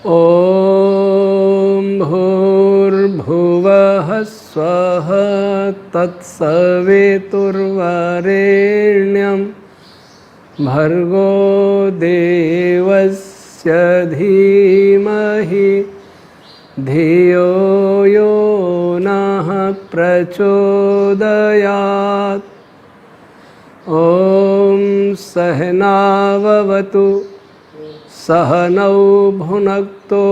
ॐ भूर्भुवः स्वः तत्सवितुर्वरेण्यं भर्गो देवस्य धीमहि धियो यो नः प्रचोदयात्। ॐ सहनाववतु सहनौ भुनक्तु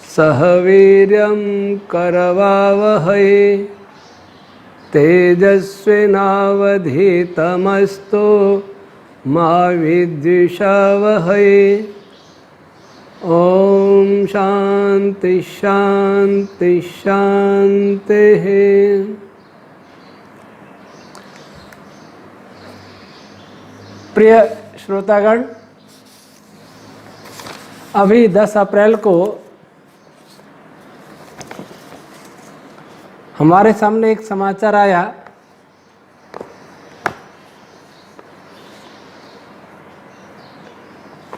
सह वीर्यं करवावहै तेजस्विनावधीतमस्तु मा विद्विषावहै। ॐ शान्ति शान्ति शान्तिः। प्रिय श्रोतागण, अभी 10 अप्रैल को हमारे सामने एक समाचार आया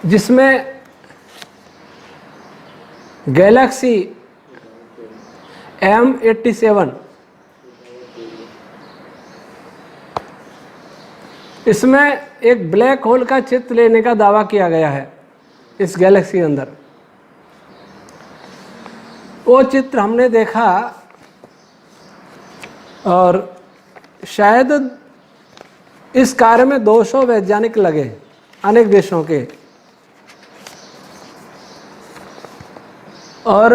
जिसमें गैलेक्सी M87 इसमें एक ब्लैक होल का चित्र लेने का दावा किया गया है। इस गैलेक्सी के अंदर वो चित्र हमने देखा और शायद इस कार्य में 200 वैज्ञानिक लगे अनेक देशों के, और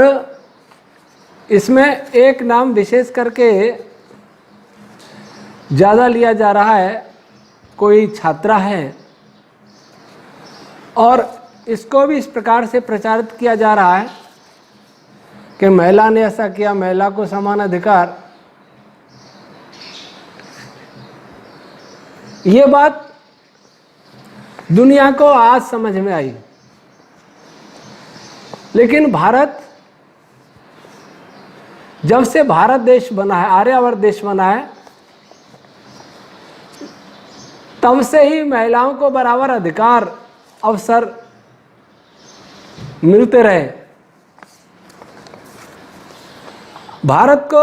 इसमें एक नाम विशेष करके ज़्यादा लिया जा रहा है। कोई छात्रा है और इसको भी इस प्रकार से प्रचारित किया जा रहा है कि महिला ने ऐसा किया, महिला को समान अधिकार। ये बात दुनिया को आज समझ में आई, लेकिन भारत, जब से भारत देश बना है, आर्यावर्त देश बना है, तब से ही महिलाओं को बराबर अधिकार, अवसर मिलते रहे। भारत को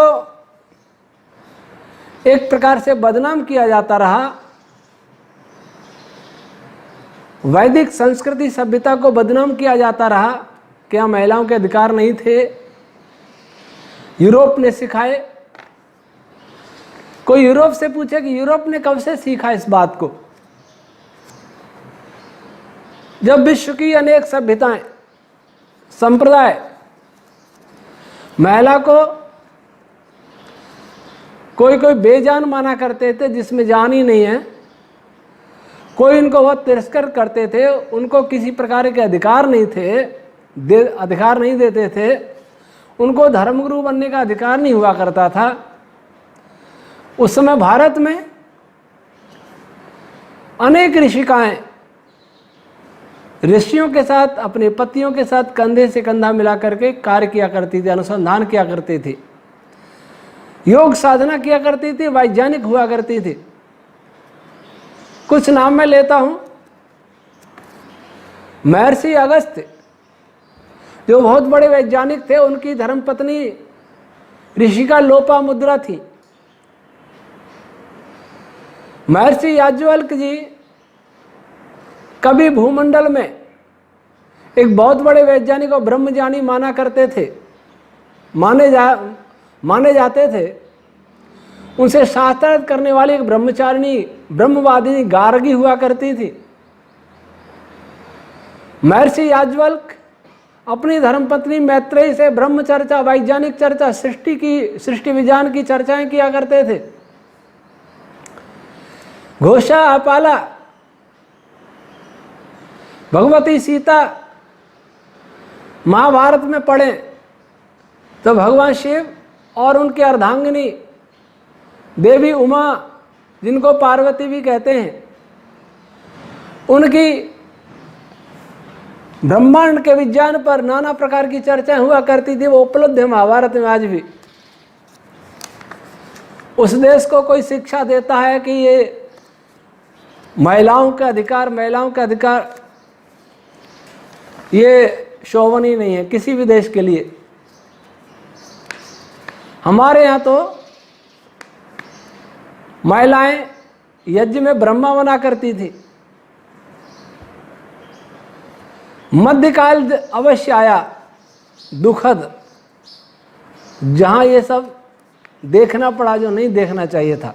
एक प्रकार से बदनाम किया जाता रहा। वैदिक संस्कृति सभ्यता को बदनाम किया जाता रहा कि यहाँ महिलाओं के अधिकार नहीं थे, यूरोप ने सिखाए। कोई यूरोप से पूछे कि यूरोप ने कब से सीखा इस बात को, जब विश्व की अनेक सभ्यताएं, संप्रदाय महिला को कोई कोई बेजान माना करते थे जिसमें जान ही नहीं है, कोई उनको बहुत तिरस्कार करते थे, उनको किसी प्रकार के अधिकार नहीं थे, अधिकार नहीं देते थे, उनको धर्मगुरु बनने का अधिकार नहीं हुआ करता था। उस समय भारत में अनेक ऋषिकाएं ऋषियों के साथ, अपने पतियों के साथ कंधे से कंधा मिला करके कार्य किया करती थी, अनुसंधान किया करती थी, योग साधना किया करती थी, वैज्ञानिक हुआ करती थी। कुछ नाम मैं लेता हूं। महर्षि अगस्त्य जो बहुत बड़े वैज्ञानिक थे, उनकी धर्मपत्नी ऋषिका लोपामुद्रा थी। महर्षि याज्ञवल्क्य जी कभी भूमंडल में एक बहुत बड़े वैज्ञानिक और ब्रह्मज्ञानी माना करते थे, माने जाते थे। उनसे शास्त्रार्थ करने वाली एक ब्रह्मचारिणी, ब्रह्मवादिनी गार्गी हुआ करती थी। महर्षि याज्ञवल्क्य अपनी धर्मपत्नी मैत्रेयी से ब्रह्म चर्चा, वैज्ञानिक चर्चा, सृष्टि विज्ञान की चर्चाएं किया करते थे। घोषा अपाला, भगवती सीता महाभारत में पढ़े तो भगवान शिव और उनकी अर्धांगिनी देवी उमा, जिनको पार्वती भी कहते हैं, उनकी ब्रह्मांड के विज्ञान पर नाना प्रकार की चर्चाएं हुआ करती थी। वो उपलब्ध है महाभारत में आज भी। उस देश को कोई शिक्षा देता है कि ये महिलाओं का अधिकार, महिलाओं का अधिकार, ये शोभन ही नहीं है किसी भी देश के लिए। हमारे यहाँ तो महिलाएं यज्ञ में ब्रह्मा बना करती थी। मध्यकाल अवश्य आया दुखद, जहां ये सब देखना पड़ा जो नहीं देखना चाहिए था।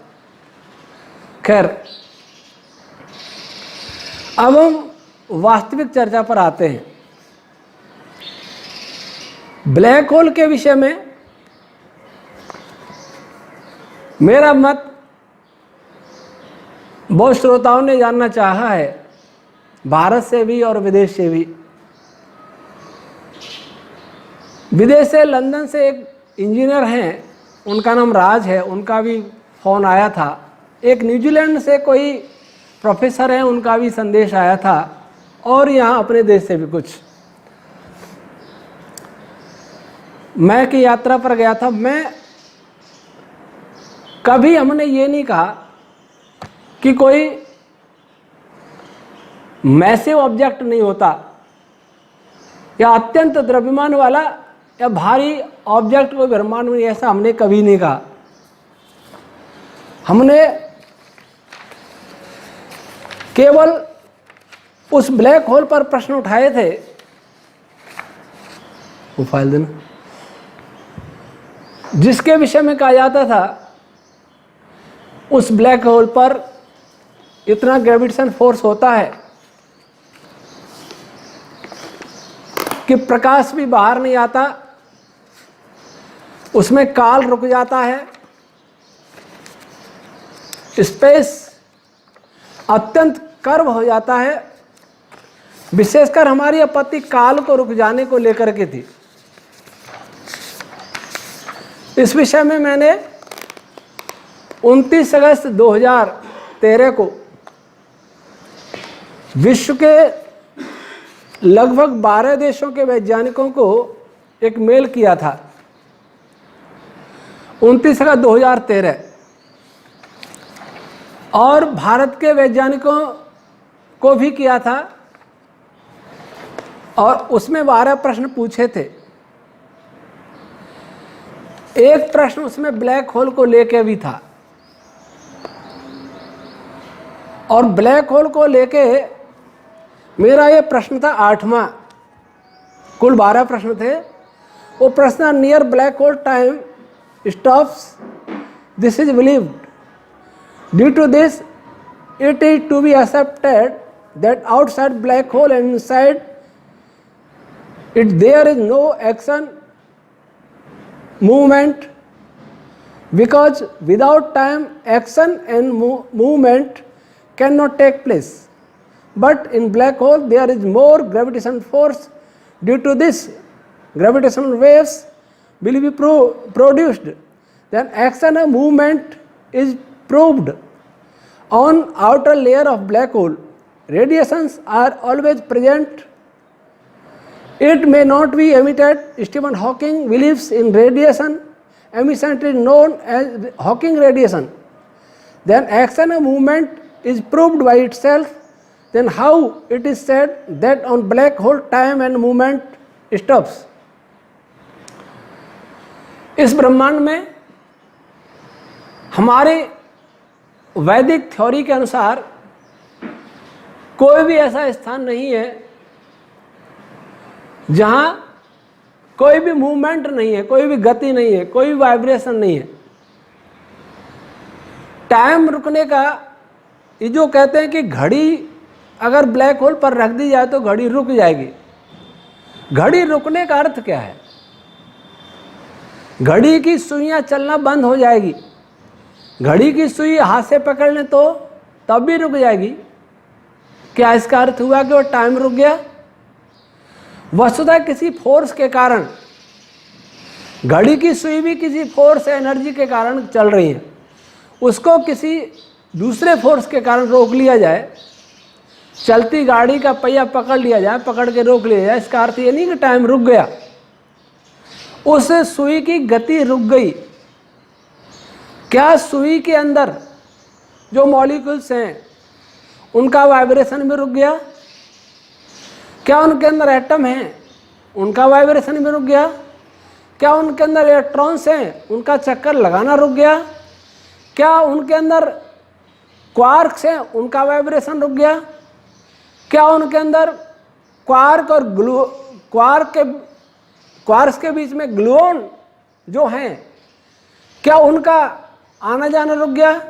खैर, अब हम वास्तविक चर्चा पर आते हैं। ब्लैक होल के विषय में मेरा मत बहुत श्रोताओं ने जानना चाहा है, भारत से भी और विदेश से भी। विदेश से लंदन से एक इंजीनियर हैं, उनका नाम राज है, उनका भी फ़ोन आया था। एक न्यूजीलैंड से कोई प्रोफेसर हैं, उनका भी संदेश आया था, और यहाँ अपने देश से भी कुछ। मैं की यात्रा पर गया था। मैं कभी हमने ये नहीं कहा कि कोई मैसिव ऑब्जेक्ट नहीं होता या अत्यंत द्रव्यमान वाला या भारी ऑब्जेक्ट को ब्रह्मांड में, ऐसा हमने कभी नहीं कहा। हमने केवल उस ब्लैक होल पर प्रश्न उठाए थे। वो फाइल देना, जिसके विषय में कहा जाता था उस ब्लैक होल पर इतना ग्रेविटेशन फोर्स होता है कि प्रकाश भी बाहर नहीं आता, उसमें काल रुक जाता है, स्पेस अत्यंत कर्व हो जाता है। विशेषकर हमारी आपत्ति काल को रुक जाने को लेकर के थी। इस विषय में मैंने 29 अगस्त 2013 को विश्व के लगभग 12 देशों के वैज्ञानिकों को एक मेल किया था। 29 अगस्त 2013, और भारत के वैज्ञानिकों को भी किया था, और उसमें 12 प्रश्न पूछे थे। एक प्रश्न उसमें ब्लैक होल को लेके भी था, और ब्लैक होल को लेके मेरा ये प्रश्न था 8वां। कुल 12 प्रश्न थे। वो प्रश्न, near black hole time stops, this is believed, due to this it is to be accepted that outside black hole and inside it there is no action movement, because without time action and movement cannot take place, but in black hole there is more gravitation force. Due to this, gravitational waves will be produced, then action and movement is proved. On outer layer of black hole, radiations are always present. It may not be emitted. Stephen Hawking believes in radiation. Emission is known as Hawking radiation. Then action and movement is proved by itself. Then how it is said that on black hole time and movement stops? इस ब्रह्मांड में हमारे वैदिक theory के अनुसार कोई भी ऐसा स्थान नहीं है जहां कोई भी मूवमेंट नहीं है, कोई भी गति नहीं है, कोई भी वाइब्रेशन नहीं है। टाइम रुकने का, ये जो कहते हैं कि घड़ी अगर ब्लैक होल पर रख दी जाए तो घड़ी रुक जाएगी, घड़ी रुकने का अर्थ क्या है? घड़ी की सुइयां चलना बंद हो जाएगी। घड़ी की सुई हाथ से पकड़ लें तो तब भी रुक जाएगी। क्या इसका अर्थ हुआ कि वो टाइम रुक गया? वस्तुतः किसी फोर्स के कारण, घड़ी की सुई भी किसी फोर्स एनर्जी के कारण चल रही है, उसको किसी दूसरे फोर्स के कारण रोक लिया जाए, चलती गाड़ी का पहिया पकड़ लिया जाए, पकड़ के रोक लिया जाए, इसका अर्थ ये नहीं कि टाइम रुक गया, उस सुई की गति रुक गई। क्या सुई के अंदर जो मॉलिक्यूल्स हैं उनका वाइब्रेशन भी रुक गया? क्या उनके अंदर एटम हैं उनका वाइब्रेशन भी रुक गया। क्या उनके अंदर इलेक्ट्रॉन्स हैं, उनका चक्कर लगाना रुक गया। क्या उनके अंदर क्वार्क्स हैं, उनका वाइब्रेशन रुक गया। क्या उनके अंदर क्वार्क और क्वार्क्स के बीच में ग्लूऑन जो हैं, क्या उनका आना जाना रुक गया,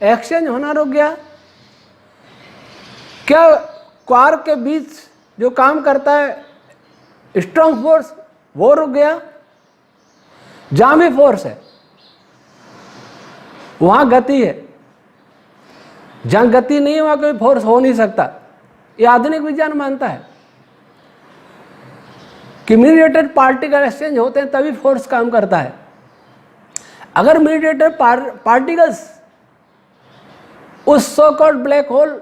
एक्सचेंज होना रुक गया। क्या क्वार्क के बीच जो काम करता है स्ट्रॉन्ग फोर्स, वो रुक गया। जहां भी फोर्स है वहां गति है, जहां गति नहीं है वहां कोई फोर्स हो नहीं सकता। यह आधुनिक विज्ञान मानता है कि मीडिएटेड पार्टिकल एक्सचेंज होते हैं तभी फोर्स काम करता है। अगर मीडिएटेड पार्टिकल्स उस सो कॉल्ड ब्लैक होल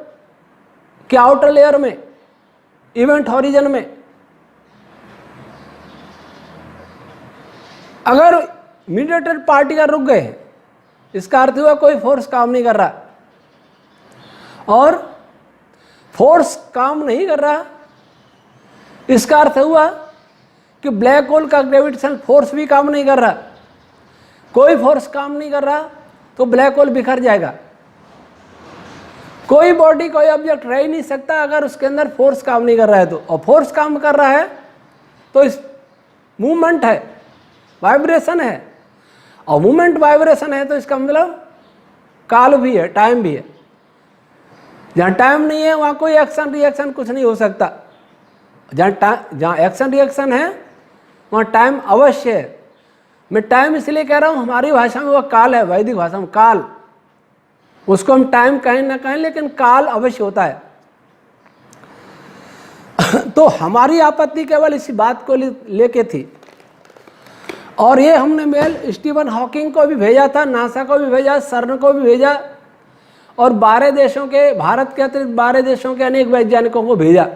के आउटर लेयर में, इवेंट हॉरिजन में, अगर मीडिएटेड पार्टिकल रुक गए, इसका अर्थ हुआ कोई फोर्स काम नहीं कर रहा। और फोर्स काम नहीं कर रहा, इसका अर्थ हुआ कि ब्लैक होल का ग्रेविटेशनल फोर्स भी काम नहीं कर रहा। कोई फोर्स काम नहीं कर रहा तो ब्लैक होल बिखर जाएगा। कोई बॉडी, कोई ऑब्जेक्ट रह ही नहीं सकता अगर उसके अंदर फोर्स काम नहीं कर रहा है तो। और फोर्स काम कर रहा है तो इस मूवमेंट है, वाइब्रेशन है, और मूवमेंट वाइब्रेशन है तो इसका मतलब काल भी है, टाइम भी है। जहाँ टाइम नहीं है वहाँ कोई एक्शन रिएक्शन कुछ नहीं हो सकता। जहाँ एक्शन रिएक्शन है वहाँ टाइम अवश्य है। मैं टाइम इसलिए कह रहा हूँ, हमारी भाषा में वह काल है, वैदिक भाषा में काल। उसको हम टाइम कहें ना कहें, लेकिन काल अवश्य होता है। तो हमारी आपत्ति केवल इसी बात को लेके थी। और ये हमने मेल स्टीवन हॉकिंग को भी भेजा था, नासा को भी भेजा, सर्न को भी भेजा, और 12 देशों के, भारत के अतिरिक्त 12 देशों के अनेक वैज्ञानिकों को भेजा।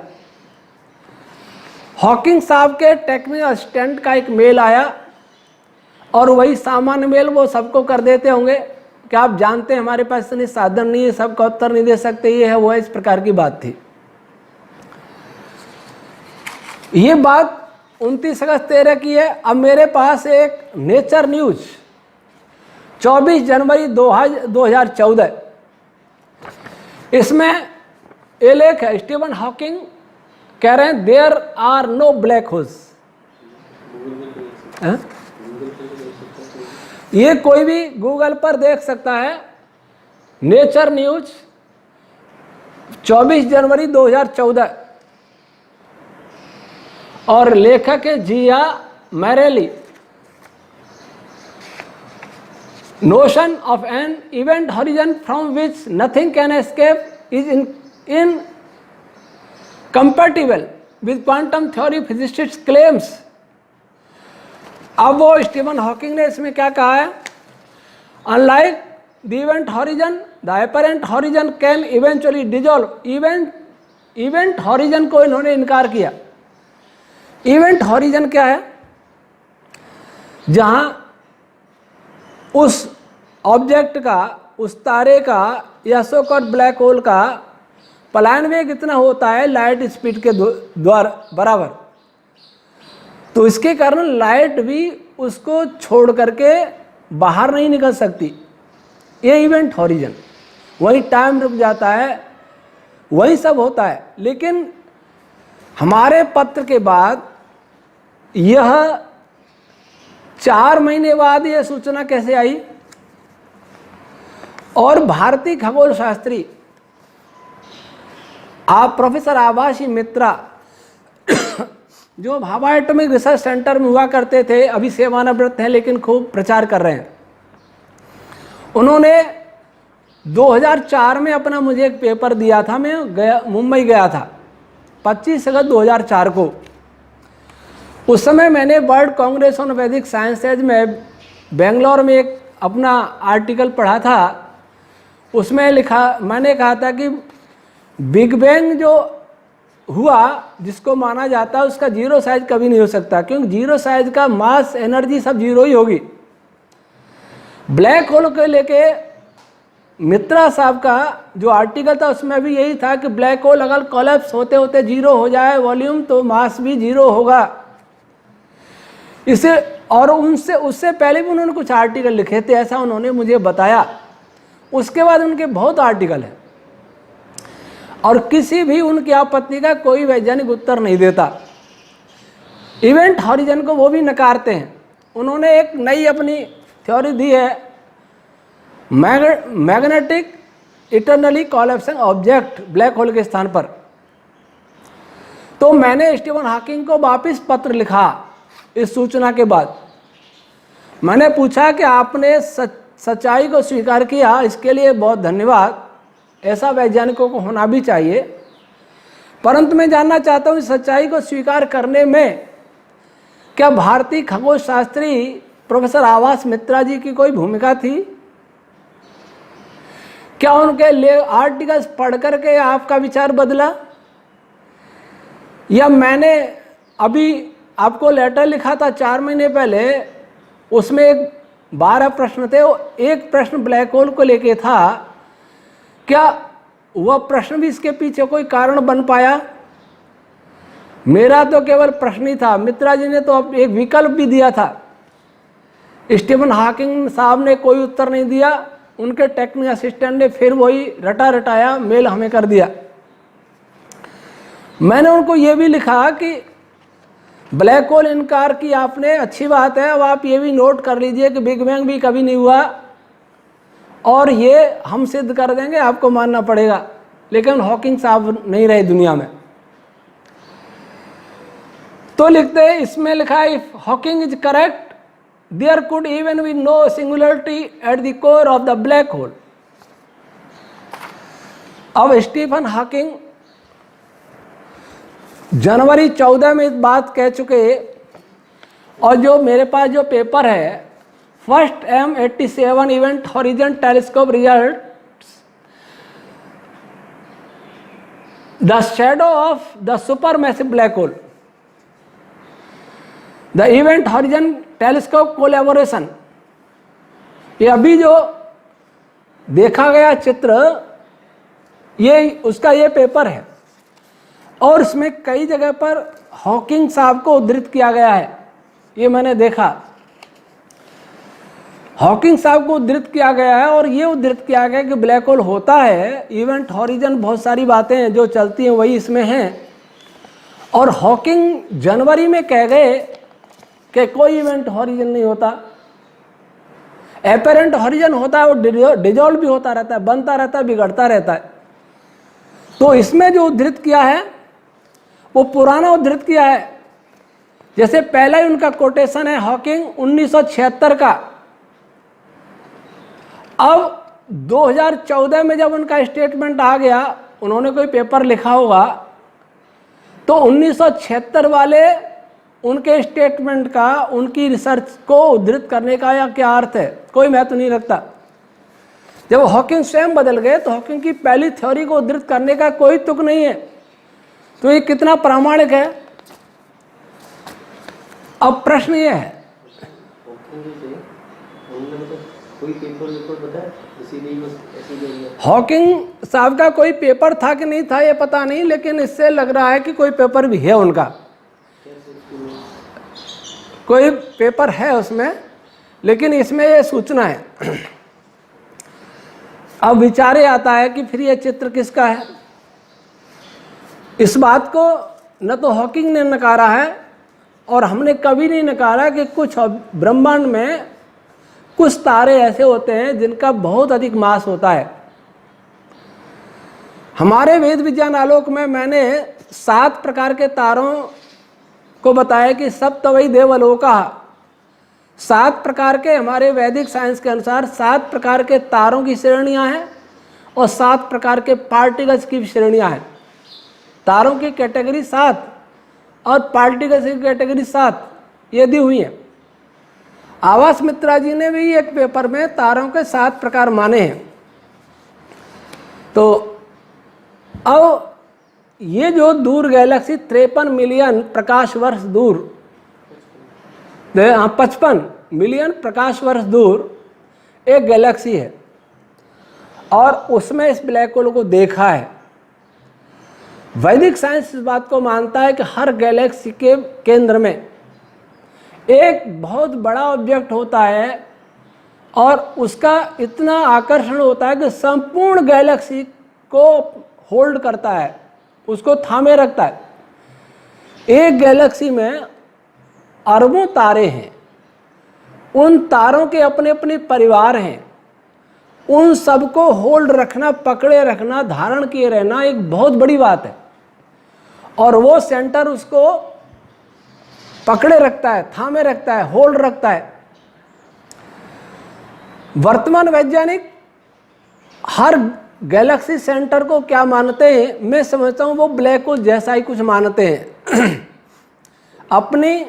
हॉकिंग साहब के टेक्निकल असिस्टेंट का एक मेल आया, और वही सामान्य मेल वो सबको कर देते होंगे कि आप जानते हैं हमारे पास इतने साधन नहीं है, सबका उत्तर नहीं दे सकते, ये है वो है, इस प्रकार की बात थी। ये बात 29 अगस्त 13 की है। अब मेरे पास एक नेचर न्यूज 24 जनवरी 2014, इसमें ये लेख है, स्टीवन हॉकिंग कह रहे हैं there are no black holes. ये कोई भी गूगल पर देख सकता है, नेचर न्यूज 24 जनवरी 2014, और लेखक है Zeeya Merali. Notion of an event horizon from which nothing can escape is incompatible with quantum theory physicist claims. अब वो स्टीवन हॉकिंग ने इसमें क्या कहा है, unlike the event horizon the apparent horizon can eventually dissolve. Event horizon को इन्होंने इनकार किया। इवेंट हॉरिजन क्या है, जहां उस ऑब्जेक्ट का, उस तारे का या सो कॉल्ड ब्लैक होल का पलायन वेग इतना होता है लाइट स्पीड के द्वारा बराबर, तो इसके कारण लाइट भी उसको छोड़ करके बाहर नहीं निकल सकती। ये इवेंट हॉरिजन, वही टाइम रुक जाता है, वही सब होता है। लेकिन हमारे पत्र के बाद यह 4 महीने बाद यह सूचना कैसे आई, और भारतीय खगोल शास्त्री आप प्रोफेसर आभासी मित्रा जो भाभा एटॉमिक रिसर्च सेंटर में हुआ करते थे, अभी सेवानिवृत्त हैं लेकिन खूब प्रचार कर रहे हैं, उन्होंने 2004 में अपना मुझे एक पेपर दिया था। मैं मुंबई गया था 25 अगस्त 2004 को। उस समय मैंने वर्ल्ड कांग्रेस ऑन वैदिक साइंसेज में बेंगलोर में एक अपना आर्टिकल पढ़ा था। उसमें मैंने कहा था कि बिग बैंग जो हुआ, जिसको माना जाता है, उसका जीरो साइज कभी नहीं हो सकता, क्योंकि जीरो साइज का मास, एनर्जी सब जीरो ही होगी। ब्लैक होल को लेके मित्रा साहब का जो आर्टिकल था उसमें भी यही था कि ब्लैक होल अगर कोलैप्स होते होते जीरो हो जाए वॉल्यूम, तो मास भी जीरो होगा। इसे और उससे पहले भी उन्होंने कुछ आर्टिकल लिखे थे, ऐसा उन्होंने मुझे बताया। उसके बाद उनके बहुत आर्टिकल हैं और किसी भी उनकी आपत्ति का कोई वैज्ञानिक उत्तर नहीं देता। इवेंट हॉरिजन को वो भी नकारते हैं। उन्होंने एक नई अपनी थ्योरी दी है, magnetic eternally collapsing object black hole के स्थान पर। तो मैंने स्टीफन हॉकिंग को वापस पत्र लिखा इस सूचना के बाद। मैंने पूछा कि आपने सच्चाई को स्वीकार किया, इसके लिए बहुत धन्यवाद, ऐसा वैज्ञानिकों को होना भी चाहिए। परंतु मैं जानना चाहता हूँ सच्चाई को स्वीकार करने में क्या भारतीय खगोल शास्त्री प्रोफेसर आवास मित्रा जी की कोई भूमिका थी? क्या उनके आर्टिकल्स पढ़ करके आपका विचार बदला? या मैंने अभी आपको लेटर लिखा था 4 महीने पहले, उसमें 12 प्रश्न थे, एक प्रश्न ब्लैक होल को लेके था, क्या वह प्रश्न भी इसके पीछे कोई कारण बन पाया? मेरा तो केवल प्रश्न ही था, मित्रा जी ने तो एक विकल्प भी दिया था। स्टीफन हॉकिंग साहब ने कोई उत्तर नहीं दिया, उनके टेक्निकल असिस्टेंट ने फिर वही रटा रटाया मेल हमें कर दिया। मैंने उनको ये भी लिखा कि ब्लैक होल इनकार की आपने, अच्छी बात है, अब आप ये भी नोट कर लीजिए कि बिग बैंग भी कभी नहीं हुआ और ये हम सिद्ध कर देंगे, आपको मानना पड़ेगा। लेकिन हॉकिंग साहब नहीं रहे दुनिया में। तो लिखते हैं, इसमें लिखा है, if Hawking is correct there could even be no singularity at the core of the black hole. अब स्टीफन हॉकिंग जनवरी 14 में इस बात कह चुके, और जो मेरे पास जो पेपर है, first M87 event horizon telescope result, the shadow of the super massive black hole, the event horizon telescope collaboration, ये अभी जो देखा गया चित्र, ये उसका ये पेपर है। और इसमें कई जगह पर हॉकिंग साहब को उद्धृत किया गया है, ये मैंने देखा। हॉकिंग साहब को उद्धृत किया गया है और ये उद्धृत किया गया कि ब्लैक होल होता है, इवेंट हॉरिजन, बहुत सारी बातें हैं जो चलती हैं वही इसमें हैं। और हॉकिंग जनवरी में कह गए कि कोई इवेंट हॉरिजन नहीं होता, एपेरेंट हॉरिजन होता है, वो डिजॉल्व भी होता रहता है, बनता रहता है, बिगड़ता रहता है। तो इसमें जो उद्धृत किया है वो पुराना उद्धृत किया है। जैसे पहला ही उनका कोटेशन है हॉकिंग 1976 का। अब 2014 में जब उनका स्टेटमेंट आ गया, उन्होंने कोई पेपर लिखा होगा, तो 1976 वाले उनके स्टेटमेंट का, उनकी रिसर्च को उद्धृत करने का या क्या अर्थ है? कोई महत्व नहीं रखता। जब हॉकिंग स्वयं बदल गए तो हॉकिंग की पहली थ्योरी को उद्धृत करने का कोई तुक नहीं है। तो ये कितना प्रामाणिक है? अब प्रश्न ये है, हॉकिंग साहब का कोई पेपर था कि नहीं था ये पता नहीं, लेकिन इससे लग रहा है कि कोई पेपर भी है उनका, कोई पेपर है उसमें, लेकिन इसमें ये सूचना है। अब विचार आता है कि फिर ये चित्र किसका है? इस बात को न तो हॉकिंग ने नकारा है और हमने कभी नहीं नकारा कि कुछ ब्रह्मांड में कुछ तारे ऐसे होते हैं जिनका बहुत अधिक मास होता है। हमारे वेद विज्ञान आलोक में मैंने 7 प्रकार के तारों को बताया कि सप्तवै देवलोका, 7 प्रकार के, हमारे वैदिक साइंस के अनुसार 7 प्रकार के तारों की श्रेणियां हैं और 7 प्रकार के पार्टिकल्स की श्रेणियां हैं। तारों की कैटेगरी 7 और पार्टिकल्स की कैटेगरी 7 ये दी हुई है। आवास मित्रा जी ने भी एक पेपर में तारों के 7 प्रकार माने हैं। तो अब ये जो दूर गैलेक्सी 53 मिलियन प्रकाश वर्ष दूर, 55 मिलियन प्रकाश वर्ष दूर एक गैलेक्सी है और उसमें इस ब्लैक होल को देखा है। वैदिक साइंस इस बात को मानता है कि हर गैलेक्सी के केंद्र में एक बहुत बड़ा ऑब्जेक्ट होता है और उसका इतना आकर्षण होता है कि संपूर्ण गैलेक्सी को होल्ड करता है, उसको थामे रखता है। एक गैलेक्सी में अरबों तारे हैं, उन तारों के अपने अपने परिवार हैं, उन सबको होल्ड रखना, पकड़े रखना, धारण किए रहना एक बहुत बड़ी बात है। और वो सेंटर उसको पकड़े रखता है, थामे रखता है, होल्ड रखता है। वर्तमान वैज्ञानिक हर गैलेक्सी सेंटर को क्या मानते हैं, मैं समझता हूँ वो ब्लैक होल जैसा ही कुछ मानते हैं। अपनी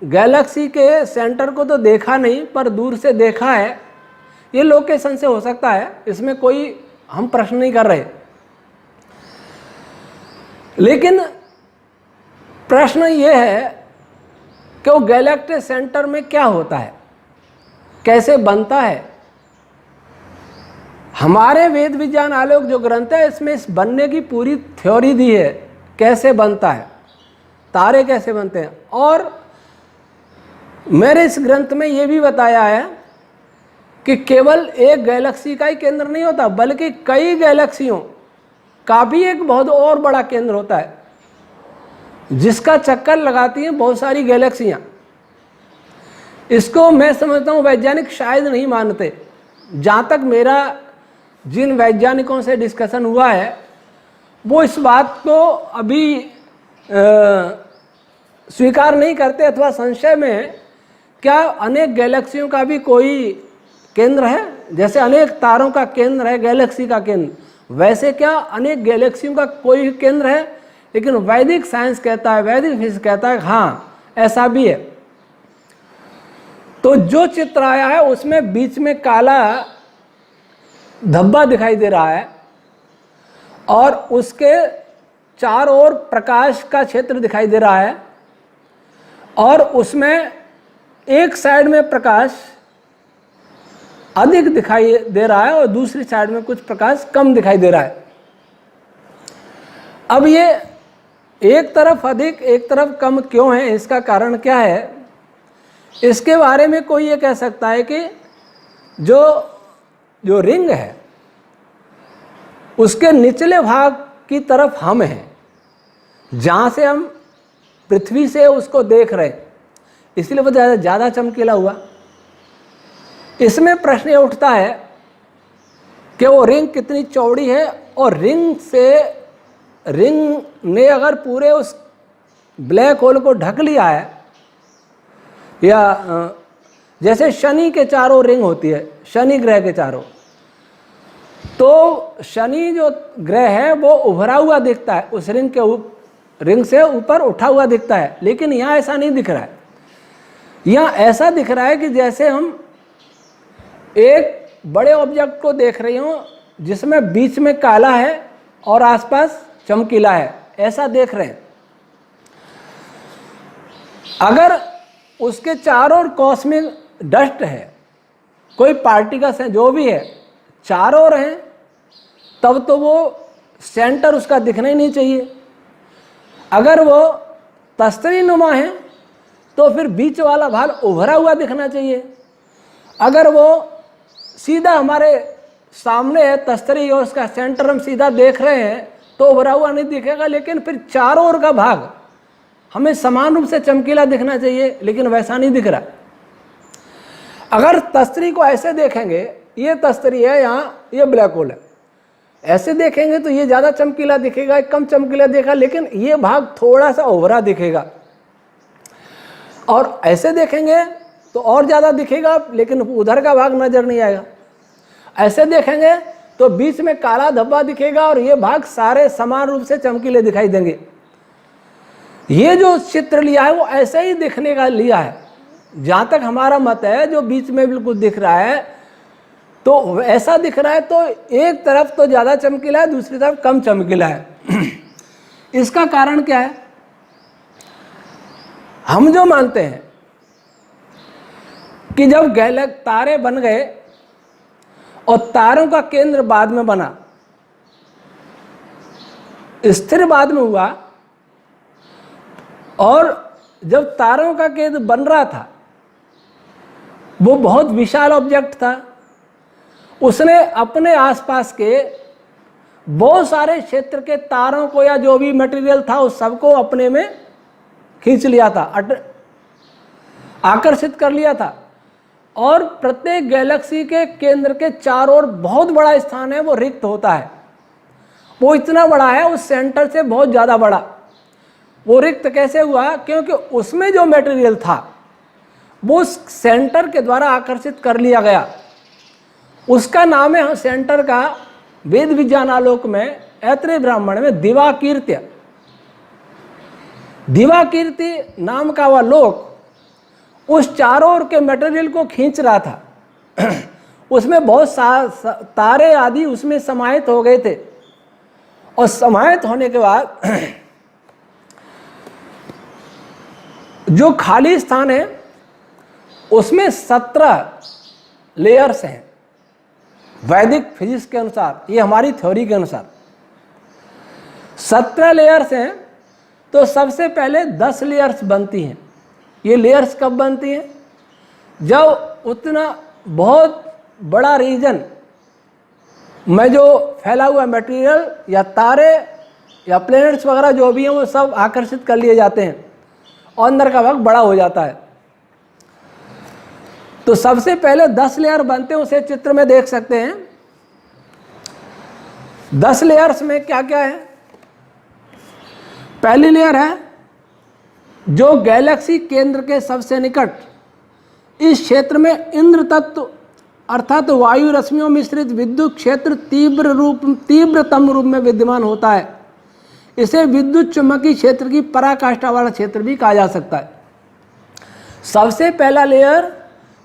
गैलेक्सी के सेंटर को तो देखा नहीं, पर दूर से देखा है। ये लोकेशन से हो सकता है, इसमें कोई हम प्रश्न नहीं कर रहे। लेकिन प्रश्न ये है कि वो गैलेक्टिक सेंटर में क्या होता है, कैसे बनता है। हमारे वेद विज्ञान आलोक जो ग्रंथ है, इसमें इस बनने की पूरी थ्योरी दी है, कैसे बनता है, तारे कैसे बनते हैं। और मेरे इस ग्रंथ में ये भी बताया है कि केवल एक गैलेक्सी का ही केंद्र नहीं होता, बल्कि कई गैलेक्सियों का भी एक बहुत और बड़ा केंद्र होता है, जिसका चक्कर लगाती हैं बहुत सारी गैलेक्सियां। इसको मैं समझता हूँ वैज्ञानिक शायद नहीं मानते। जहाँ तक मेरा जिन वैज्ञानिकों से डिस्कशन हुआ है, वो इस बात को अभी स्वीकार नहीं करते अथवा संशय में है। क्या अनेक गैलेक्सियों का भी कोई केंद्र है? जैसे अनेक तारों का केंद्र है गैलेक्सी का केंद्र, वैसे क्या अनेक गैलेक्सियों का कोई केंद्र है? लेकिन वैदिक साइंस कहता है, वैदिक फिजिक्स कहता है हाँ ऐसा भी है। तो जो चित्र आया है उसमें बीच में काला धब्बा दिखाई दे रहा है और उसके चारों ओर प्रकाश का क्षेत्र दिखाई दे रहा है, और उसमें एक साइड में प्रकाश अधिक दिखाई दे रहा है और दूसरी साइड में कुछ प्रकाश कम दिखाई दे रहा है। अब ये एक तरफ अधिक एक तरफ कम क्यों है, इसका कारण क्या है? इसके बारे में कोई ये कह सकता है कि जो रिंग है उसके निचले भाग की तरफ हम हैं, जहाँ से हम पृथ्वी से उसको देख रहे हैं, इसलिए वो ज़्यादा चमकीला हुआ। इसमें प्रश्न ये उठता है कि वो रिंग कितनी चौड़ी है, और रिंग ने अगर पूरे उस ब्लैक होल को ढक लिया है, या जैसे शनि के चारों रिंग होती है, शनि ग्रह के चारों, तो शनि जो ग्रह है वो उभरा हुआ दिखता है, उस रिंग से ऊपर उठा हुआ दिखता है। लेकिन यहाँ ऐसा नहीं दिख रहा है। यहाँ ऐसा दिख रहा है कि जैसे हम एक बड़े ऑब्जेक्ट को देख रहे हो जिसमें बीच में काला है और आसपास चमकीला है, ऐसा देख रहे हैं। अगर उसके चारों ओर कॉस्मिक डस्ट है, कोई पार्टिकल्स हैं, जो भी है, चारों ओर हैं, तब तो वो सेंटर उसका दिखना ही नहीं चाहिए। अगर वो तस्तरी नुमा है तो फिर बीच वाला भाग उभरा हुआ दिखना चाहिए। अगर वो सीधा हमारे सामने है तस्तरी और उसका सेंटर हम सीधा देख रहे हैं तो उभरा हुआ नहीं दिखेगा, लेकिन फिर चारों ओर का भाग हमें समान रूप से चमकीला दिखना चाहिए, लेकिन वैसा नहीं दिख रहा। अगर तस्तरी को ऐसे देखेंगे, ये तस्तरी है, यहाँ ये ब्लैक होल है, ऐसे देखेंगे तो ये ज़्यादा चमकीला दिखेगा, कम चमकीला दिखेगा, लेकिन ये भाग थोड़ा सा उभरा दिखेगा। और ऐसे देखेंगे तो और ज़्यादा दिखेगा, लेकिन उधर का भाग नज़र नहीं आएगा। ऐसे देखेंगे तो बीच में काला धब्बा दिखेगा और ये भाग सारे समान रूप से चमकीले दिखाई देंगे। ये जो चित्र लिया है वो ऐसे ही दिखने का लिया है, जहाँ तक हमारा मत है। जो बीच में बिल्कुल दिख रहा है तो ऐसा दिख रहा है, तो एक तरफ तो ज़्यादा चमकीला है, दूसरी तरफ कम चमकीला है। इसका कारण क्या है? हम जो मानते हैं कि जब तारे बन गए और तारों का केंद्र बाद में बना, स्थिर बाद में हुआ, और जब तारों का केंद्र बन रहा था वो बहुत विशाल ऑब्जेक्ट था। उसने अपने आसपास के बहुत सारे क्षेत्र के तारों को या जो भी मटेरियल था उस सबको अपने में खींच लिया था, आकर्षित कर लिया था। और प्रत्येक गैलेक्सी के केंद्र के चारों ओर बहुत बड़ा स्थान है, वो रिक्त होता है। वो इतना बड़ा है, उस सेंटर से बहुत ज़्यादा बड़ा। वो रिक्त कैसे हुआ? क्योंकि उसमें जो मटेरियल था वो उस सेंटर के द्वारा आकर्षित कर लिया गया। उसका नाम है सेंटर का वेद विज्ञान आलोक में, ऐत्रेय ब्राह्मण में दिवाकीर्त्य। दिवाकीर्ति नाम का वह लोक उस चारों ओर के मटेरियल को खींच रहा था। उसमें बहुत तारे आदि उसमें समाहित हो गए थे। और समाहित होने के बाद जो खाली स्थान है उसमें 17 लेयर्स हैं वैदिक फिजिक्स के अनुसार, ये हमारी थ्योरी के अनुसार 17 लेयर्स हैं। तो सबसे पहले 10 लेयर्स बनती हैं। ये लेयर्स कब बनती हैं? जब उतना बहुत बड़ा रीजन में जो फैला हुआ मटेरियल या तारे या प्लैनेट्स वगैरह जो भी हैं वो सब आकर्षित कर लिए जाते हैं और अंदर का भाग बड़ा हो जाता है। तो सबसे पहले 10 लेयर बनते हैं, उसे चित्र में देख सकते हैं। 10 लेयर्स में क्या क्या है? पहली लेयर है जो गैलेक्सी केंद्र के सबसे निकट इस क्षेत्र में इंद्र तत्व अर्थात वायु रश्मियों मिश्रित विद्युत क्षेत्र तीव्रतम रूप में विद्यमान होता है। इसे विद्युत चुम्बकीय क्षेत्र की पराकाष्ठा वाला क्षेत्र भी कहा जा सकता है। सबसे पहला लेयर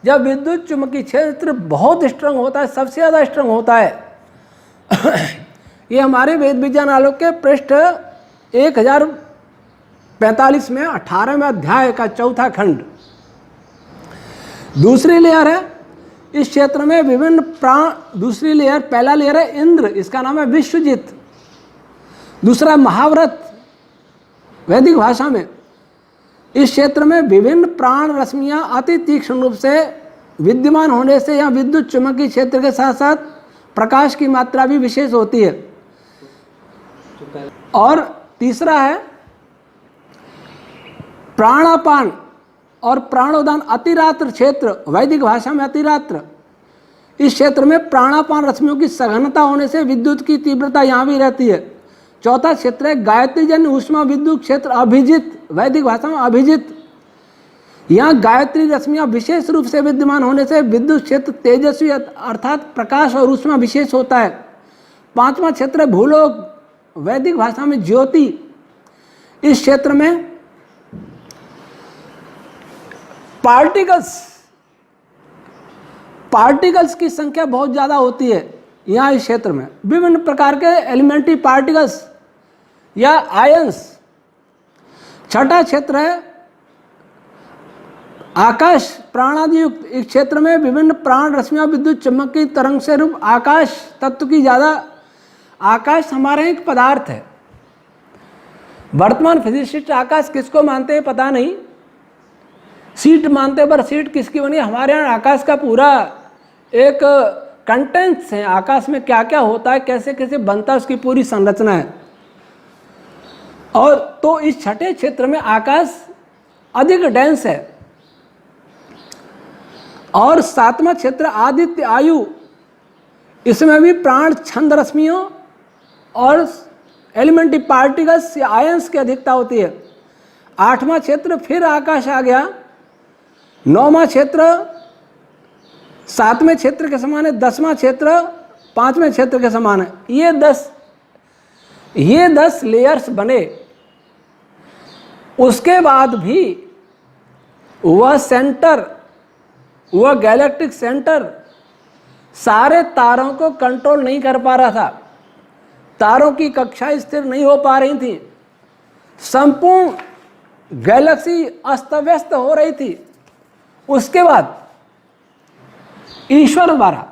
जब विद्युत चुम्बकीय क्षेत्र बहुत स्ट्रांग होता है, सबसे ज़्यादा स्ट्रांग होता है। ये हमारे वेद विज्ञान आलोक के पृष्ठ 1045 में 18वें अध्याय का 4था खंड। दूसरी लेयर है इस क्षेत्र में विभिन्न प्राण। दूसरी लेयर, पहला लेयर है इंद्र, इसका नाम है विश्वजित। दूसरा महाव्रत वैदिक भाषा में। इस क्षेत्र में विभिन्न प्राण रश्मियां अति तीक्ष्ण रूप से विद्यमान होने से यहाँ विद्युत चुम्बकीय क्षेत्र के साथ साथ प्रकाश की मात्रा भी विशेष होती है। और तीसरा है प्राणापान और प्राणोदान अतिरात्र क्षेत्र, वैदिक भाषा में अतिरात्र। इस क्षेत्र में प्राणापान रश्मियों की सघनता होने से विद्युत की तीव्रता यहाँ भी रहती है। चौथा क्षेत्र है गायत्री जन्य ऊष्मा विद्युत क्षेत्र अभिजित, वैदिक भाषा में अभिजित। यहाँ गायत्री रश्मियाँ विशेष रूप से विद्यमान होने से विद्युत क्षेत्र तेजस्वी अर्थात प्रकाश और ऊष्मा विशेष होता है। पांचवा क्षेत्र है भूलोक, वैदिक भाषा में ज्योति। इस क्षेत्र में पार्टिकल्स की संख्या बहुत ज़्यादा होती है। यहाँ इस क्षेत्र में विभिन्न प्रकार के एलिमेंट्री पार्टिकल्स या आयंस। छठा क्षेत्र है आकाश प्राणादि युक्त। इस क्षेत्र में विभिन्न प्राण रश्मियाँ विद्युत चुम्बकीय तरंग से रूप आकाश तत्व की ज़्यादा। आकाश हमारा एक पदार्थ है। वर्तमान फिजिसिस्ट आकाश किसको मानते हैं पता नहीं, सीट मानते हैं, पर सीट किसकी बनी? हमारे यहाँ आकाश का पूरा एक कंटेंट्स है। आकाश में क्या क्या होता है, कैसे कैसे बनता है, उसकी पूरी संरचना है। और तो इस छठे क्षेत्र में आकाश अधिक डेंस है। और सातवां क्षेत्र आदित्य आयु, इसमें भी प्राण छंद रश्मियों और एलिमेंट्री पार्टिकल्स या आयंस की अधिकता होती है। आठवां क्षेत्र फिर आकाश आ गया। नौवां क्षेत्र सातवें क्षेत्र के समान है। 10वां क्षेत्र 5वें क्षेत्र के समान है। ये 10 लेयर्स बने। उसके बाद भी वह सेंटर, वह गैलेक्टिक सेंटर सारे तारों को कंट्रोल नहीं कर पा रहा था। तारों की कक्षा स्थिर नहीं हो पा रही थी। संपूर्ण गैलेक्सी अस्त व्यस्त हो रही थी। उसके बाद ईश्वर द्वारा,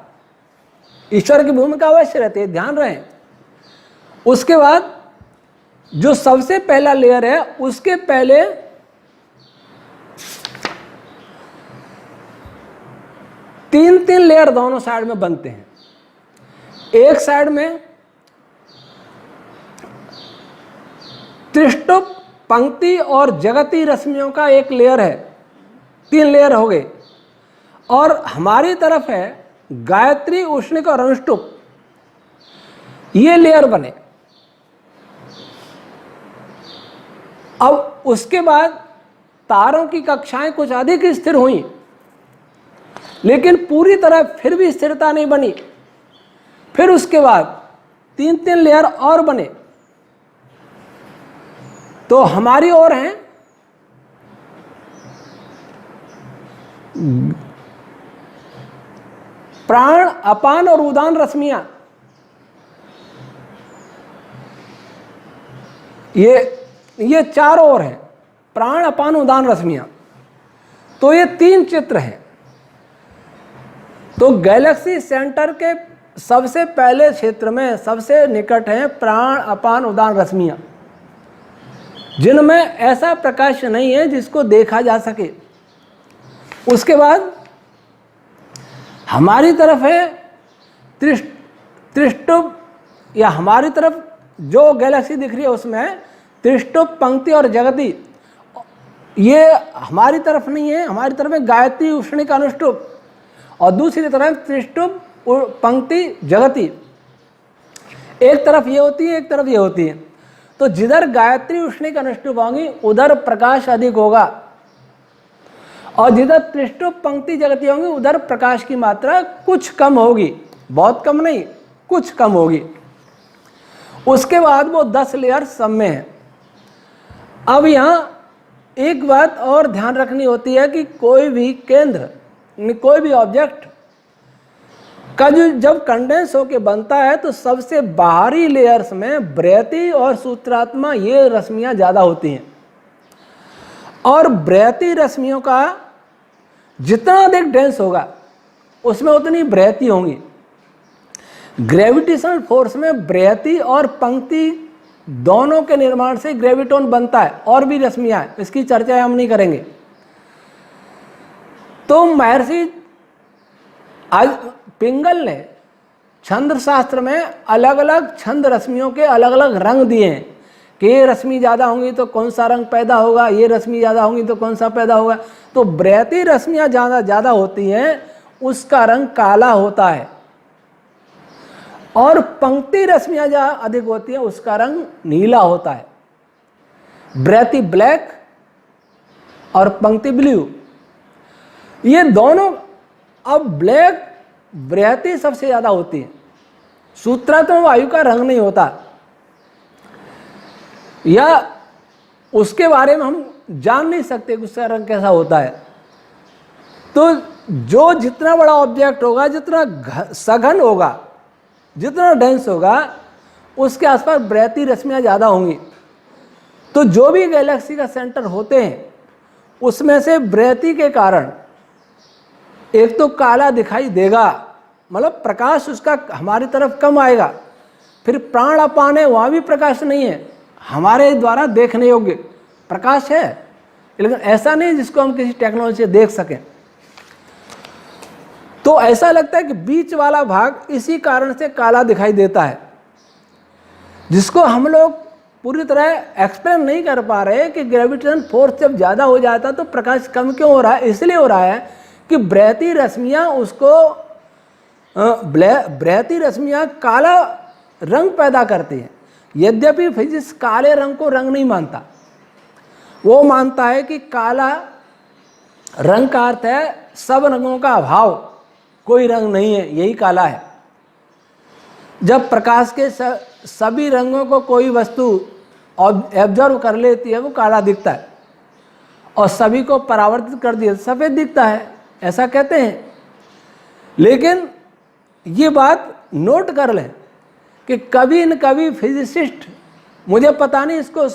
ईश्वर की भूमिका अवश्य रहती है, ध्यान रहे। उसके बाद जो सबसे पहला लेयर है उसके पहले 3 लेयर दोनों साइड में बनते हैं। एक साइड में त्रिष्टुप, पंक्ति और जगती रश्मियों का एक लेयर है, 3 लेयर हो गए। और हमारी तरफ है गायत्री, उष्णिक और अनुष्टुप, ये लेयर बने। अब उसके बाद तारों की कक्षाएं कुछ अधिक स्थिर हुई, लेकिन पूरी तरह फिर भी स्थिरता नहीं बनी। फिर उसके बाद 3 लेयर और बने। तो हमारी ओर हैं प्राण, अपान और उदान रश्मियां। ये 4 ओर हैं, प्राण, अपान, उदान रश्मियां। तो ये 3 चित्र हैं। तो गैलेक्सी सेंटर के सबसे पहले क्षेत्र में सबसे निकट हैं प्राण, अपान, उदान रश्मियां, जिनमें ऐसा प्रकाश नहीं है जिसको देखा जा सके। उसके बाद हमारी तरफ है त्रिष्टुप, या हमारी तरफ जो गैलेक्सी दिख रही है उसमें है त्रिष्टुप, पंक्ति और जगती। ये हमारी तरफ नहीं है, हमारी तरफ है गायत्री, उष्णिक, अनुष्टुप, और दूसरी तरफ त्रिष्टुप, पंक्ति, जगती। एक तरफ ये होती है, एक तरफ ये होती है। तो जिधर गायत्री, उष्णिक, अनुष्टुप होंगी उधर प्रकाश अधिक होगा, और जिधर त्रिष्टुप, पंक्ति, जगती होंगी उधर प्रकाश की मात्रा कुछ कम होगी, बहुत कम नहीं, कुछ कम होगी। उसके बाद वो 10 लेयर सब में है। अब यहाँ एक बात और ध्यान रखनी होती है कि कोई भी केंद्र, कोई भी ऑब्जेक्ट का जब कंडेंस होकर बनता है तो सबसे बाहरी लेयर्स में ब्रैती और सूत्रात्मा, ये रश्मियां ज़्यादा होती हैं। और ब्रैती रश्मियों का जितना अधिक डेंस होगा उसमें उतनी ब्रैती होंगी। ग्रेविटेशनल फोर्स में ब्रैती और पंक्ति दोनों के निर्माण से ग्रेविटोन बनता है, और भी रश्मियां हैं, इसकी चर्चा हम नहीं करेंगे। तो महर्षि पिंगल ने छंद शास्त्र में अलग अलग छंद रश्मियों के अलग अलग रंग दिए हैं कि ये रश्मि ज़्यादा होंगी तो कौन सा रंग पैदा होगा, ये रश्मि ज़्यादा होंगी तो कौन सा पैदा होगा। तो ब्रैती रश्मियाँ ज़्यादा होती हैं उसका रंग काला होता है, और पंक्ति रश्मियाँ जहाँ अधिक होती हैं उसका रंग नीला होता है। ब्रैती ब्लैक और पंक्ति ब्लू, ये दोनों। अब ब्लैक ब्रैती सबसे ज़्यादा होती है, सूत्रात्मक वायु का रंग नहीं होता, या उसके बारे में हम जान नहीं सकते कि उसका रंग कैसा होता है। तो जो जितना बड़ा ऑब्जेक्ट होगा, जितना सघन होगा, जितना डेंस होगा, उसके आसपास ब्रैती रश्मियाँ ज़्यादा होंगी। तो जो भी गैलेक्सी का सेंटर होते हैं उसमें से ब्रैती के कारण एक तो काला दिखाई देगा, मतलब प्रकाश उसका हमारी तरफ कम आएगा। फिर प्राण, अपान है, वहाँ भी प्रकाश नहीं है, हमारे द्वारा देखने योग्य प्रकाश है, लेकिन ऐसा नहीं जिसको हम किसी टेक्नोलॉजी से देख सकें। तो ऐसा लगता है कि बीच वाला भाग इसी कारण से काला दिखाई देता है, जिसको हम लोग पूरी तरह एक्सप्लेन नहीं कर पा रहे कि ग्रेविटेशन फोर्स जब ज़्यादा हो जाता तो प्रकाश कम क्यों हो रहा है। इसलिए हो रहा है कि ब्रैती रश्मियाँ उसको ब्रैती रश्मियाँ काला रंग पैदा करती हैं। यद्यपि फिजिक्स काले रंग को रंग नहीं मानता, वो मानता है कि काला रंग का अर्थ है सब रंगों का अभाव, कोई रंग नहीं है, यही काला है। जब प्रकाश के सभी रंगों को कोई वस्तु एब्जॉर्व कर लेती है वो काला दिखता है, और सभी को परावर्तित कर दिया सफ़ेद दिखता है, ऐसा कहते हैं। लेकिन ये बात नोट कर लें कि कभी न कभी फिजिसिस्ट, मुझे पता नहीं इसको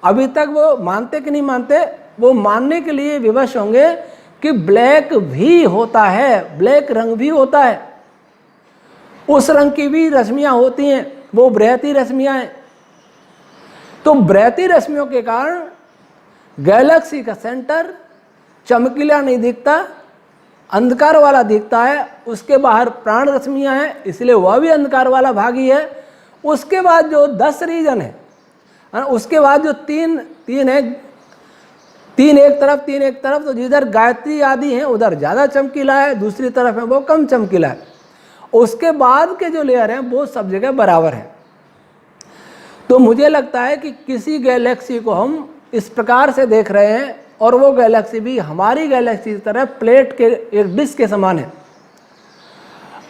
अभी तक वो मानते कि नहीं मानते, वो मानने के लिए विवश होंगे कि ब्लैक भी होता है, ब्लैक रंग भी होता है, उस रंग की भी रश्मियाँ होती हैं, वो ब्रैती रश्मियाँ हैं। तो ब्रैती रश्मियों के कारण गैलेक्सी का सेंटर चमकीला नहीं दिखता, अंधकार वाला दिखता है, उसके बाहर प्राण रश्मियाँ हैं, इसलिए वह भी अंधकार वाला भाग ही है। उसके बाद जो 10 रीजन है, उसके बाद जो तीन है, तीन एक तरफ, तो जिधर गायत्री आदि हैं उधर ज़्यादा चमकीला है, दूसरी तरफ है वो कम चमकीला है। उसके बाद के जो लेयर हैं वो सब जगह बराबर है। तो मुझे लगता है कि किसी गैलेक्सी को हम इस प्रकार से देख रहे हैं और वो गैलेक्सी भी हमारी गैलेक्सी की तरह प्लेट के एक डिस्क के समान है,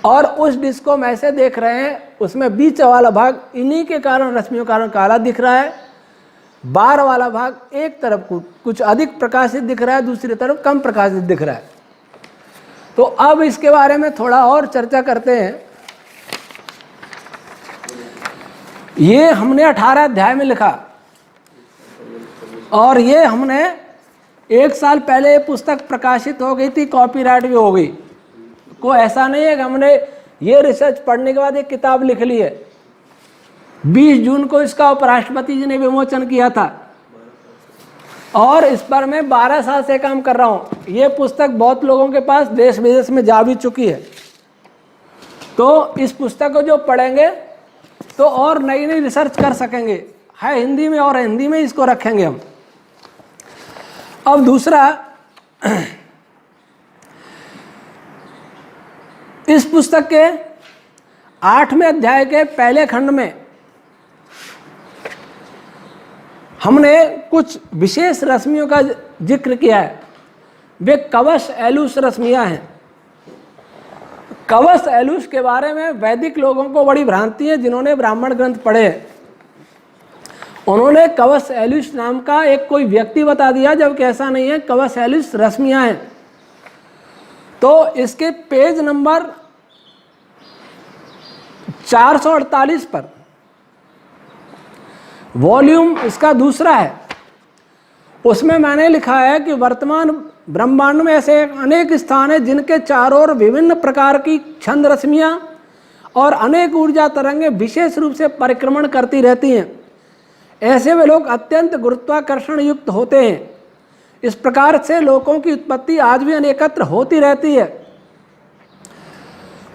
और उस डिस्क को हम ऐसे देख रहे हैं, उसमें बीच वाला भाग इन्हीं के कारण, रश्मियों के कारण काला दिख रहा है, बाहर वाला भाग एक तरफ कुछ अधिक प्रकाशित दिख रहा है, दूसरी तरफ कम प्रकाशित दिख रहा है। तो अब इसके बारे में थोड़ा और चर्चा करते हैं। ये हमने 18 अध्याय में लिखा, और ये हमने 1 साल पहले पुस्तक प्रकाशित हो गई थी, कॉपीराइट भी हो गई। को ऐसा नहीं है कि हमने ये रिसर्च पढ़ने के बाद एक किताब लिख ली है। 20 जून को इसका उपराष्ट्रपति जी ने विमोचन किया था, और इस पर मैं 12 साल से काम कर रहा हूँ। ये पुस्तक बहुत लोगों के पास देश विदेश में जा भी चुकी है। तो इस पुस्तक को जो पढ़ेंगे तो और नई नई रिसर्च कर सकेंगे, है हिंदी में, और हिंदी में इसको रखेंगे हम। अब दूसरा, इस पुस्तक के 8वें अध्याय के पहले खंड में हमने कुछ विशेष रश्मियों का जिक्र किया है। वे कवच एलुस रश्मियां हैं। कवच एलुस के बारे में वैदिक लोगों को बड़ी भ्रांति है। जिन्होंने ब्राह्मण ग्रंथ पढ़े, उन्होंने कवच एलुस नाम का एक कोई व्यक्ति बता दिया, जबकि ऐसा नहीं है। कवच एलुस रश्मियां हैं। तो इसके पेज नंबर 448 पर, वॉल्यूम इसका दूसरा है, उसमें मैंने लिखा है कि वर्तमान ब्रह्मांड में ऐसे अनेक स्थान हैं जिनके चारों ओर विभिन्न प्रकार की छंद रश्मियां और अनेक ऊर्जा तरंगें विशेष रूप से परिक्रमण करती रहती हैं। ऐसे वे लोग अत्यंत गुरुत्वाकर्षण युक्त होते हैं। इस प्रकार से लोकों की उत्पत्ति आज भी अनेकत्र होती रहती है।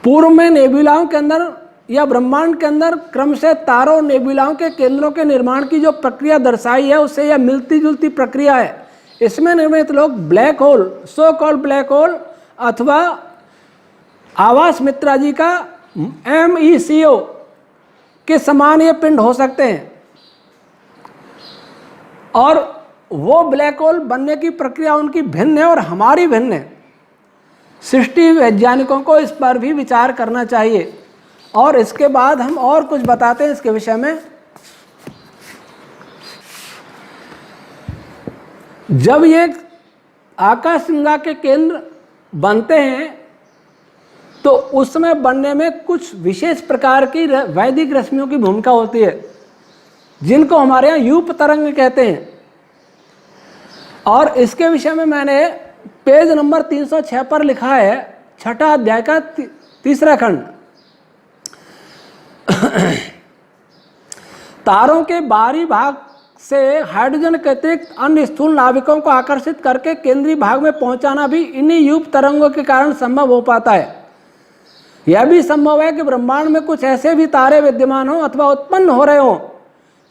पूर्व में नेबुलाओं के अंदर या ब्रह्मांड के अंदर क्रमशः तारों नेबुलाओं के केंद्रों के निर्माण की जो प्रक्रिया दर्शाई है, उससे यह मिलती जुलती प्रक्रिया है। इसमें निर्मित लोग black hole, so called black hole, अथवा आवास मित्रा जी का MECO के समान ये पिंड हो सकते हैं। और वो ब्लैक होल बनने की प्रक्रिया उनकी भिन्न है और हमारी भिन्न है। सृष्टि वैज्ञानिकों को इस पर भी विचार करना चाहिए। और इसके बाद हम और कुछ बताते हैं इसके विषय में। जब ये आकाशगंगा के केंद्र बनते हैं तो उसमें बनने में कुछ विशेष प्रकार की वैदिक रश्मियों की भूमिका होती है, जिनको हमारे यहाँ यूप तरंग कहते हैं। और इसके विषय में मैंने पेज नंबर 306 पर लिखा है, 6ठा अध्याय का 3रा खंड। तारों के बाहरी भाग से हाइड्रोजन के अतिरिक्त अन्य स्थूल नाविकों को आकर्षित करके केंद्रीय भाग में पहुंचाना भी इन्हीं यूप तरंगों के कारण संभव हो पाता है। यह भी संभव है कि ब्रह्मांड में कुछ ऐसे भी तारे विद्यमान हो अथवा उत्पन्न हो रहे हों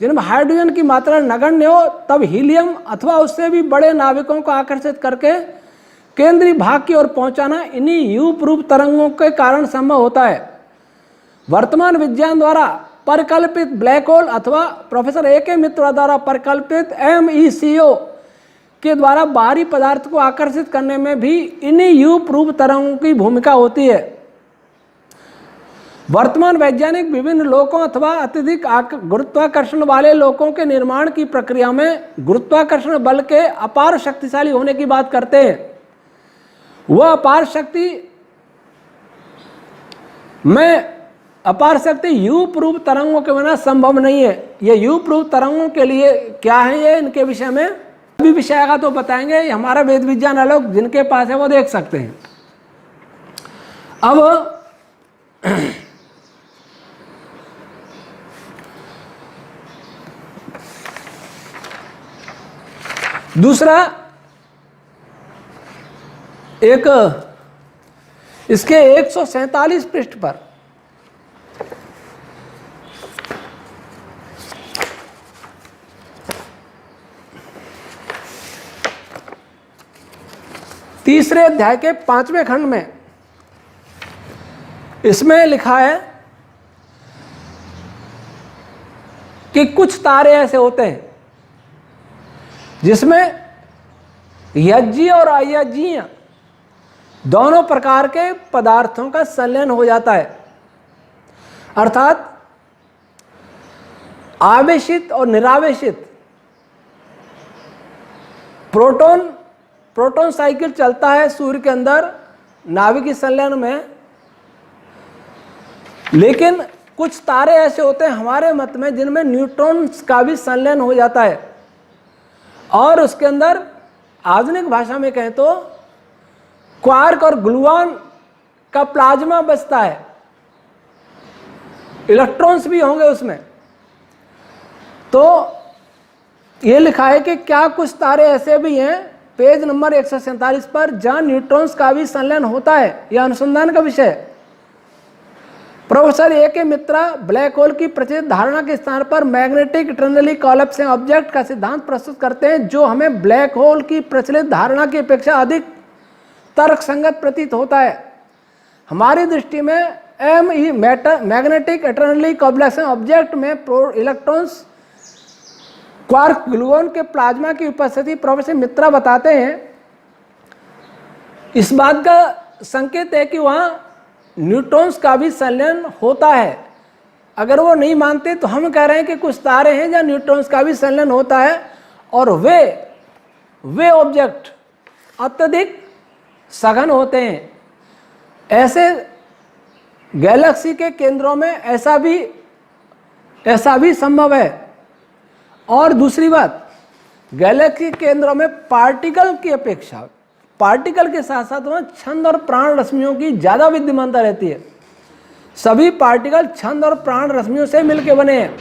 जिनमें हाइड्रोजन की मात्रा नगण्य हो, तब हीलियम अथवा उससे भी बड़े नाविकों को आकर्षित करके केंद्रीय भाग की ओर पहुंचाना इन्हीं यूप रूप तरंगों के कारण संभव होता है। वर्तमान विज्ञान द्वारा परिकल्पित ब्लैक होल अथवा प्रोफेसर A.K. मित्रा द्वारा परिकल्पित MECO के द्वारा बाहरी पदार्थ को आकर्षित करने में भी इन्हीं यूप रूप तरंगों की भूमिका होती है। वर्तमान वैज्ञानिक विभिन्न लोकों अथवा अत्यधिक गुरुत्वाकर्षण वाले लोकों के निर्माण की प्रक्रिया में गुरुत्वाकर्षण बल के अपार शक्तिशाली होने की बात करते हैं। वह अपार शक्ति यूप रूप तरंगों के बिना संभव नहीं है। ये यूप रूप तरंगों के लिए क्या है, ये इनके विषय में अभी विषय का तो बताएंगे। हमारा वेद विज्ञान अलग जिनके पास है वो देख सकते हैं। अब दूसरा एक इसके 147 पृष्ठ पर तीसरे अध्याय के 5वें खंड में इसमें लिखा है कि कुछ तारे ऐसे होते हैं जिसमें यज्ञीय और अयज्ञीय दोनों प्रकार के पदार्थों का संलयन हो जाता है, अर्थात आवेशित और निरावेशित। प्रोटॉन साइकिल चलता है सूर्य के अंदर नाभिकीय संलयन में, लेकिन कुछ तारे ऐसे होते हैं हमारे मत में जिनमें न्यूट्रॉन्स का भी संलयन हो जाता है, और उसके अंदर आधुनिक भाषा में कहें तो क्वार्क और ग्लूऑन का प्लाज्मा बचता है, इलेक्ट्रॉन्स भी होंगे उसमें। तो ये लिखा है कि क्या कुछ तारे ऐसे भी हैं, पेज नंबर 147 पर, जहां न्यूट्रॉन्स का भी संलयन होता है। यह अनुसंधान का विषय है। प्रोफेसर ए के मित्रा ब्लैक होल की प्रचलित धारणा के स्थान पर मैग्नेटिक इटर्नली कोलैप्सिंग ऑब्जेक्ट का सिद्धांत प्रस्तुत करते हैं, जो हमें ब्लैक होल की प्रचलित धारणा की अपेक्षा अधिक तर्कसंगत प्रतीत होता है। हमारी दृष्टि में मैग्नेटिक इटर्नली कोलैप्सिंग ऑब्जेक्ट में इलेक्ट्रॉन्स, क्वार्क, ग्लूऑन के प्लाज्मा की उपस्थिति प्रोफेसर मित्रा बताते हैं, इस बात का संकेत है कि वहाँ न्यूट्रॉन्स का भी संलयन होता है। अगर वो नहीं मानते तो हम कह रहे हैं कि कुछ तारे हैं जहाँ न्यूट्रॉन्स का भी संलयन होता है, और वे ऑब्जेक्ट अत्यधिक सघन होते हैं। ऐसे गैलेक्सी के केंद्रों में ऐसा भी संभव है। और दूसरी बात, गैलेक्सी के केंद्रों में पार्टिकल की अपेक्षा, पार्टिकल के साथ साथ वहाँ छंद और प्राण रश्मियों की ज़्यादा विद्यमानता रहती है। सभी पार्टिकल छंद और प्राण रश्मियों से मिलकर बने हैं,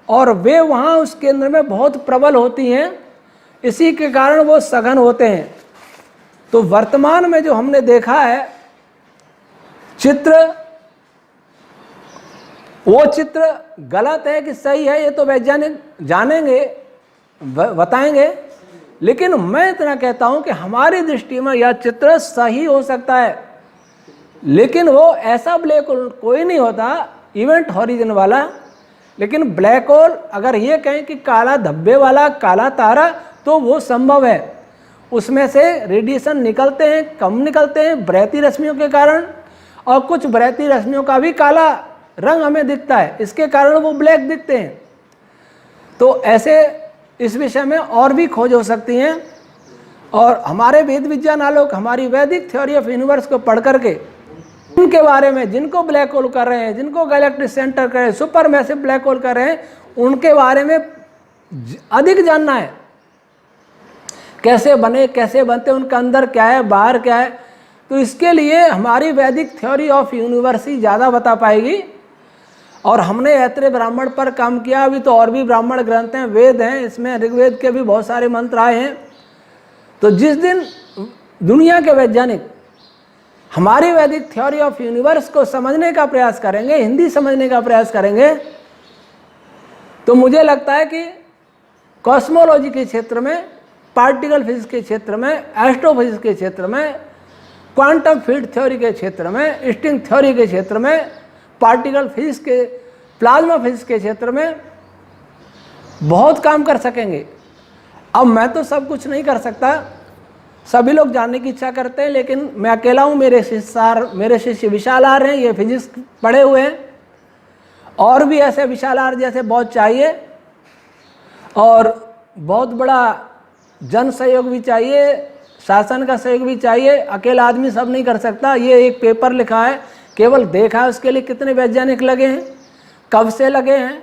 और वे वहाँ उस केंद्र में बहुत प्रबल होती हैं, इसी के कारण वो सघन होते हैं। तो वर्तमान में जो हमने देखा है चित्र, वो चित्र गलत है कि सही है, ये तो वैज्ञानिक जानेंगे, बताएंगे। लेकिन मैं इतना कहता हूं कि हमारी दृष्टि में यह चित्र सही हो सकता है, लेकिन वो ऐसा ब्लैक होल कोई नहीं होता इवेंट हॉरिजन वाला। लेकिन ब्लैक होल अगर ये कहें कि काला धब्बे वाला काला तारा, तो वो संभव है। उसमें से रेडिएशन निकलते हैं, कम निकलते हैं बृहती रश्मियों के कारण, और कुछ बृहती रश्मियों का भी काला रंग हमें दिखता है, इसके कारण वो ब्लैक दिखते हैं। तो ऐसे इस विषय में और भी खोज हो सकती हैं, और हमारे वेद विज्ञान आलोक, हमारी वैदिक थ्योरी ऑफ यूनिवर्स को पढ़ करके उनके बारे में, जिनको ब्लैक होल कर रहे हैं, जिनको गैलेक्टिक सेंटर कर रहे हैं, सुपर मैसिव ब्लैक होल कर रहे हैं, उनके बारे में अधिक जानना है। कैसे बने, कैसे बनते, उनका अंदर क्या है, बाहर क्या है। तो इसके लिए हमारी वैदिक थ्योरी ऑफ यूनिवर्स ही ज़्यादा बता पाएगी। और हमने ऐत्रेय ब्राह्मण पर काम किया, अभी तो और भी ब्राह्मण ग्रंथ हैं, वेद हैं, इसमें ऋग्वेद के भी बहुत सारे मंत्र आए हैं। तो जिस दिन दुनिया के वैज्ञानिक हमारी वैदिक थ्योरी ऑफ यूनिवर्स को समझने का प्रयास करेंगे, हिंदी समझने का प्रयास करेंगे, तो मुझे लगता है कि कॉस्मोलॉजी के क्षेत्र में, पार्टिकल फिजिक्स के क्षेत्र में, एस्ट्रोफिजिक्स के क्षेत्र में, क्वांटम फील्ड थ्योरी के क्षेत्र में, स्ट्रिंग थ्योरी के क्षेत्र में, पार्टिकल फिजिक्स के, प्लाज्मा फिजिक्स के क्षेत्र में बहुत काम कर सकेंगे। अब मैं तो सब कुछ नहीं कर सकता, सभी लोग जानने की इच्छा करते हैं, लेकिन मैं अकेला हूँ। मेरे शिष्य विशाल आर हैं, ये फिजिक्स पढ़े हुए हैं, और भी ऐसे विशाल आर जैसे बहुत चाहिए, और बहुत बड़ा जन सहयोग भी चाहिए, शासन का सहयोग भी चाहिए। अकेला आदमी सब नहीं कर सकता। ये एक पेपर लिखा है, केवल देखा है, उसके लिए कितने वैज्ञानिक लगे हैं, कब से लगे हैं,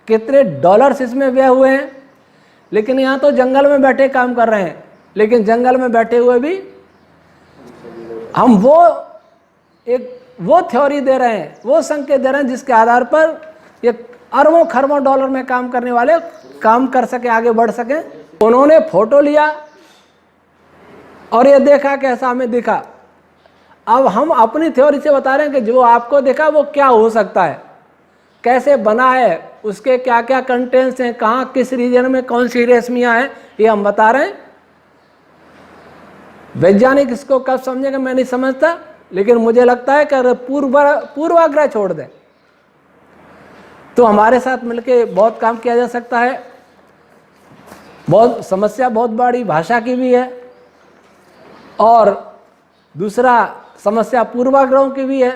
कितने डॉलर्स इसमें व्यय हुए हैं। लेकिन यहाँ तो जंगल में बैठे काम कर रहे हैं, लेकिन जंगल में बैठे हुए भी हम वो थ्योरी दे रहे हैं, वो संकेत दे रहे हैं जिसके आधार पर ये अरबों खरबों डॉलर में काम करने वाले काम कर सके, आगे बढ़ सके। उन्होंने फोटो लिया और ये देखा कैसा हमें दिखा। अब हम अपनी थ्योरी से बता रहे हैं कि जो आपको देखा वो क्या हो सकता है, कैसे बना है, उसके क्या क्या कंटेंट्स हैं, कहाँ किस रीजन में कौन सी रेशमियाँ हैं, ये हम बता रहे हैं। वैज्ञानिक इसको कब समझेगा मैं नहीं समझता, लेकिन मुझे लगता है कि अगर पूर्वाग्रह छोड़ दें तो हमारे साथ मिलके बहुत काम किया जा सकता है। बहुत समस्या बहुत बड़ी भाषा की भी है, और दूसरा समस्या पूर्वाग्रहों की भी है।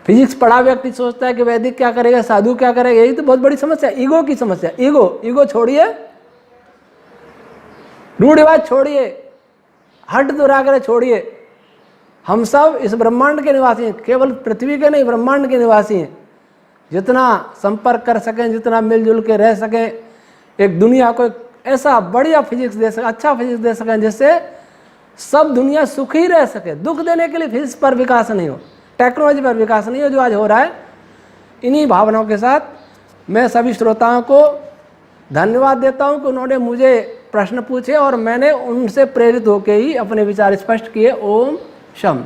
फिजिक्स पढ़ा व्यक्ति सोचता है कि वैदिक क्या करेगा, साधु क्या करेगा, यही तो बहुत बड़ी समस्या, ईगो की समस्या। ईगो छोड़िए, रूढ़िवाद छोड़िए, हट दुराग्रह छोड़िए। हम सब इस ब्रह्मांड के निवासी हैं, केवल पृथ्वी के नहीं ब्रह्मांड के निवासी हैं। जितना संपर्क कर सकें, जितना मिलजुल के रह सकें, एक दुनिया को एक ऐसा बढ़िया फिजिक्स दे सकें, अच्छा फिजिक्स दे सकें जिससे सब दुनिया सुखी रह सके। दुख देने के लिए फिजिक्स पर विकास नहीं हो, टेक्नोलॉजी पर विकास नहीं हो जो आज हो रहा है। इन्हीं भावनाओं के साथ मैं सभी श्रोताओं को धन्यवाद देता हूं कि उन्होंने मुझे प्रश्न पूछे और मैंने उनसे प्रेरित होकर ही अपने विचार स्पष्ट किए। ओम शम।